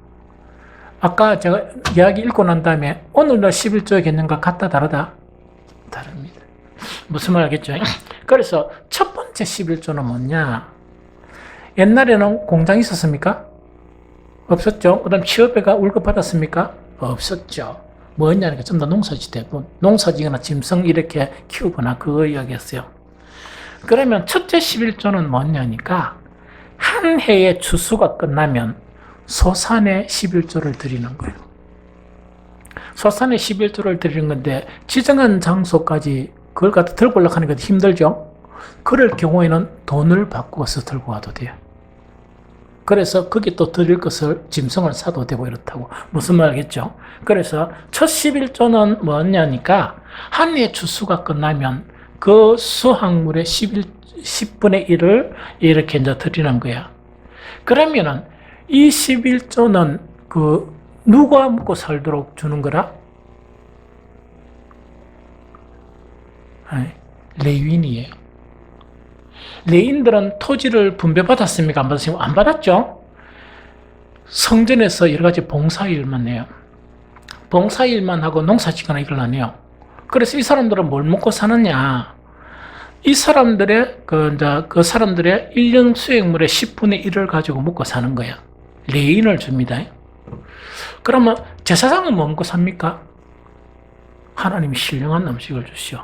아까 제가 이야기 읽고 난 다음에 오늘날 11조의 개념과 같다 다르다? 다릅니다. 무슨 말 알겠죠? 그래서 첫 번째 11조는 뭐냐? 옛날에는 공장이 있었습니까? 없었죠. 그 다음 취업회가 월급 받았습니까? 없었죠. 뭐였냐니까 좀 더 농사지대, 농사지거나 짐승 이렇게 키우거나 그거 이야기했어요. 그러면 첫째 11조는 뭐냐니까 한 해의 추수가 끝나면 소산의 11조를 드리는 거예요. 소산의 11조를 드리는 건데 지정한 장소까지 그걸 갖다 들고 올라가는 게 힘들죠. 그럴 경우에는 돈을 바꿔서 들고 와도 돼요. 그래서 거기 또 드릴 것을 짐승을 사도 되고 이렇다고. 무슨 말 알겠죠? 그래서 첫 11조는 뭐냐니까 한 해 추수가 끝나면 그 수확물의 10분의 1을 이렇게 이제 드리는 거야. 그러면은 이 11조는 누가 먹고 살도록 주는 거라? 레위인이에요. 레위인들은 토지를 분배받았습니까? 안 받았습니까? 안 받았죠? 성전에서 여러 가지 봉사일만 해요. 봉사일만 하고 농사짓거나 이걸 안 해요. 그래서 이 사람들은 뭘 먹고 사느냐? 이 사람들의 그 사람들의 1년 수익물의 10분의 1을 가지고 먹고 사는 거야. 레인을 줍니다. 그러면 제사장은 뭐 먹고 삽니까? 하나님이 신령한 음식을 주시오.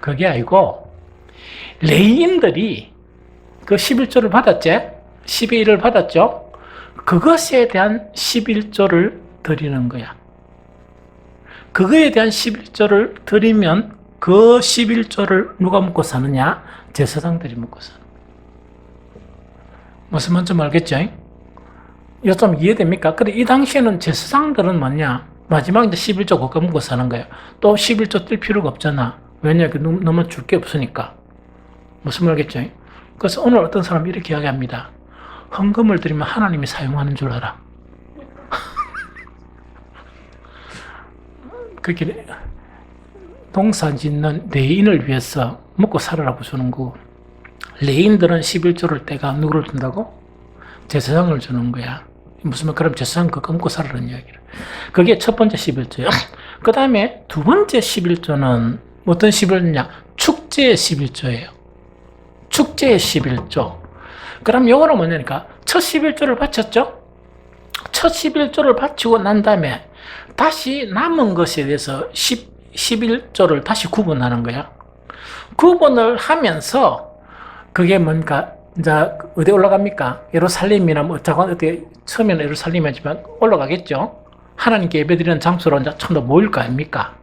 그게 아니고 레인들이 그 11조를 받았지? 10의 1을 받았죠? 그것에 대한 11조를 드리는 거야. 그거에 대한 11조를 드리면 그 11조를 누가 먹고 사느냐? 제사장들이 먹고 사는 거야. 무슨 말인지 알겠죠? 이거 좀 이해됩니까? 근데 이 당시에는 제사장들은 뭐냐? 마지막 이제 11조 그거 먹고 사는 거야. 또 11조 뜰 필요가 없잖아. 왜냐? 너무 줄 게 없으니까. 무슨 말겠죠? 그래서 오늘 어떤 사람이 이렇게 이야기합니다. 헌금을 드리면 하나님이 사용하는 줄 알아. 그렇게 농사 짓는 레인을 위해서 먹고 살으라고 주는 거고, 레인들은 11조를 떼가 누구를 준다고? 제사장을 주는 거야. 무슨 말? 그럼 제사장 그거 먹고 살으라는 이야기를. 그게 첫 번째 11조예요. 그 다음에 두 번째 11조는 어떤 11조냐? 축제의 11조예요. 축제의 11조. 그럼 요거는 뭐냐니까 첫 11조를 바쳤죠? 첫 11조를 바치고 난 다음에 다시 남은 것에 대해서 11조를 다시 구분하는 거야. 구분을 하면서 그게 뭔가 이제 어디 올라갑니까? 예루살렘이나 뭐 어쩌건 어떻게 처음에는 예루살렘이지만 올라가겠죠. 하나님께 예배드리는 장소로 이제 처음 모일 거 아닙니까?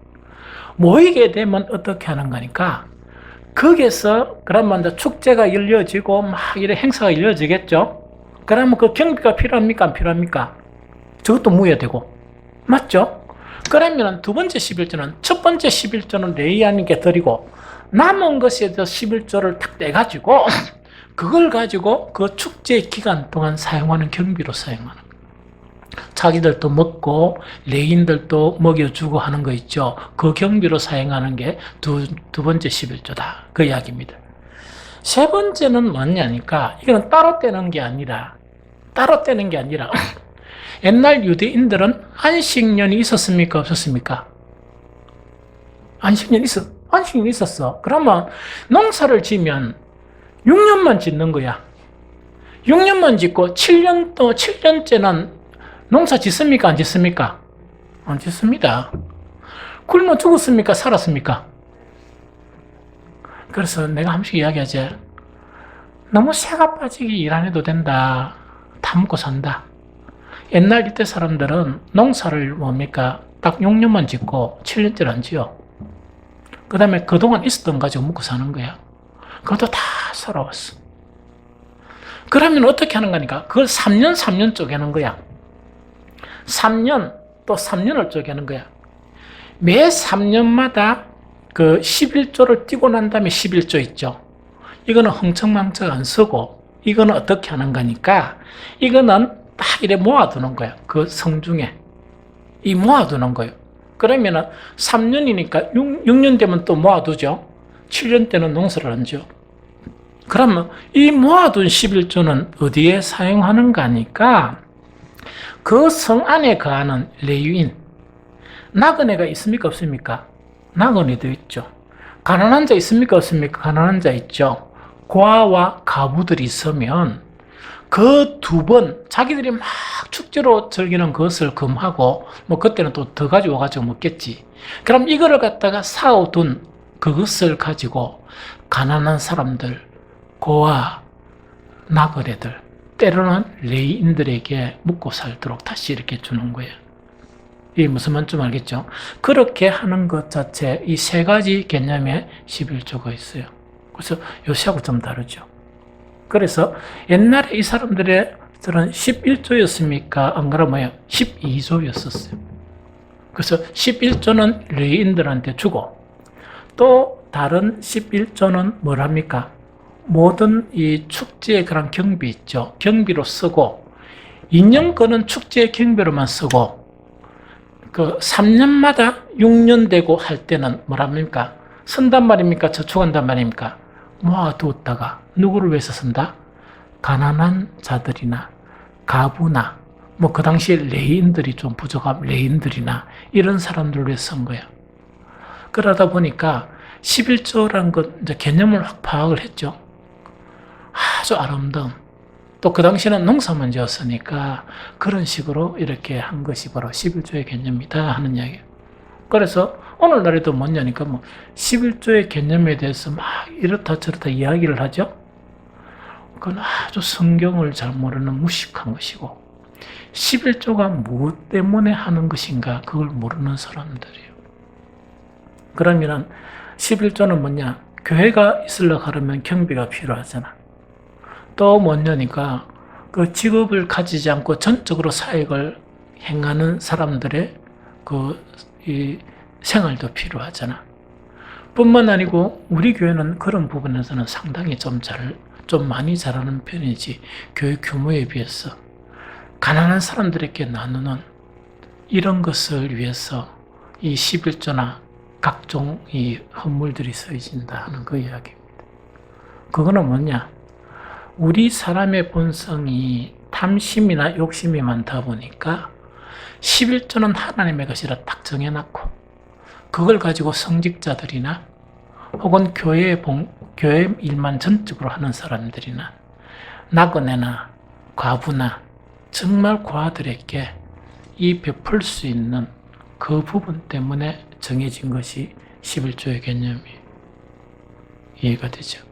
모이게 되면 어떻게 하는 거니까 거기서 그러면 이제 축제가 열려지고 막 이런 행사가 열려지겠죠. 그러면 그 경비가 필요합니까? 안 필요합니까? 저것도 무효 되고 맞죠? 그러면 두 번째 11조는 첫 번째 11조는 레위인에게 드리고 남은 것에 대해서 11조를 딱 떼가지고 그걸 가지고 그 축제 기간 동안 사용하는 경비로 사용하는 거예요. 자기들도 먹고 레인들도 먹여주고 하는 거 있죠. 그 경비로 사용하는 게 두 번째 11조다. 그 이야기입니다. 세 번째는 뭐냐니까 이거는 따로 떼는 게 아니라 옛날 유대인들은 안식년이 있었습니까? 없었습니까? 안식년이 있었어. 그러면 농사를 지면 6년만 짓는 거야. 6년만 짓고 7년째는 농사 짓습니까? 안 짓습니까? 안 짓습니다. 굶어 죽었습니까? 살았습니까? 그래서 내가 한 번씩 이야기하지. 너무 새가 빠지게 일 안 해도 된다. 다 먹고 산다. 옛날 이때 사람들은 농사를 뭡니까? 딱 6년만 짓고 7년째를 안 지어. 그 다음에 그동안 있었던 거 가지고 먹고 사는 거야. 그것도 다 살아왔어. 그러면 어떻게 하는 거니까? 그걸 3년, 3년 쪼개는 거야. 3년, 또 3년을 쪼개는 거야. 매 3년마다 그 11조를 띄고 난 다음에 11조 있죠. 이거는 흥청망청 안 쓰고, 이거는 어떻게 하는 거니까, 이거는 딱 이래 모아두는 거야. 그 성중에. 이 모아두는 거예요. 그러면은 3년이니까 6년 되면 또 모아두죠. 7년 때는 농사를 얹죠. 그러면 이 모아둔 11조는 어디에 사용하는가 하니까 그 성 안에 거하는 레위인, 나그네가 있습니까 없습니까? 나그네도 있죠. 가난한 자 있습니까 없습니까? 가난한 자 있죠. 고아와 가부들이 있으면 그 두 번 자기들이 막 축제로 즐기는 것을 금하고 뭐 그때는 또 더 가지고 와가지고 먹겠지. 그럼 이거를 갖다가 사오둔 그것을 가지고 가난한 사람들, 고아, 나그네들, 때로는 레위인들에게 먹고 살도록 다시 이렇게 주는 거예요. 이게 무슨 말인지 좀 알겠죠? 그렇게 하는 것 자체, 이 세 가지 개념의 11조가 있어요. 그래서 요새하고 좀 다르죠. 그래서 옛날에 이 사람들은 11조였습니까? 안 그러면 12조였었어요. 그래서 11조는 레위인들한테 주고, 또 다른 11조는 뭐랍니까? 모든 이 축제의 그런 경비 있죠. 경비로 쓰고, 2년 거는 축제 경비로만 쓰고, 그 3년마다 6년 되고 할 때는 뭐랍니까? 쓴단 말입니까? 저축한단 말입니까? 모아두었다가 누구를 위해서 쓴다? 가난한 자들이나 가부나 뭐 그 당시에 레인들이 좀 부족한 레인들이나 이런 사람들을 위해서 쓴 거야. 그러다 보니까 11조라는 것 이제 개념을 확 파악을 했죠. 아주 아름다운. 또 그 당시에는 농사 문제였으니까 그런 식으로 이렇게 한 것이 바로 11조의 개념이다 하는 이야기예요. 그래서 오늘날에도 뭐냐니까 뭐 11조의 개념에 대해서 막 이렇다 저렇다 이야기를 하죠. 그건 아주 성경을 잘 모르는 무식한 것이고 11조가 무엇 때문에 하는 것인가 그걸 모르는 사람들이에요. 그러면 11조는 뭐냐? 교회가 있으려고 하려면 경비가 필요하잖아. 또 뭐냐니까 그 직업을 가지지 않고 전적으로 사역을 행하는 사람들의 이 생활도 필요하잖아. 뿐만 아니고 우리 교회는 그런 부분에서는 상당히 좀 많이 잘하는 편이지 교회 규모에 비해서 가난한 사람들에게 나누는 이런 것을 위해서 이 11조나 각종 이 헌물들이 쓰여진다 하는 그 이야기입니다. 그거는 뭐냐? 우리 사람의 본성이 탐심이나 욕심이 많다 보니까 11조는 하나님의 것이라 딱 정해놨고 그걸 가지고 성직자들이나 혹은 교회 일만 전적으로 하는 사람들이나 나그네나 과부나 정말 고아들에게 이 베풀 수 있는 그 부분 때문에 정해진 것이 11조의 개념이 이해가 되죠.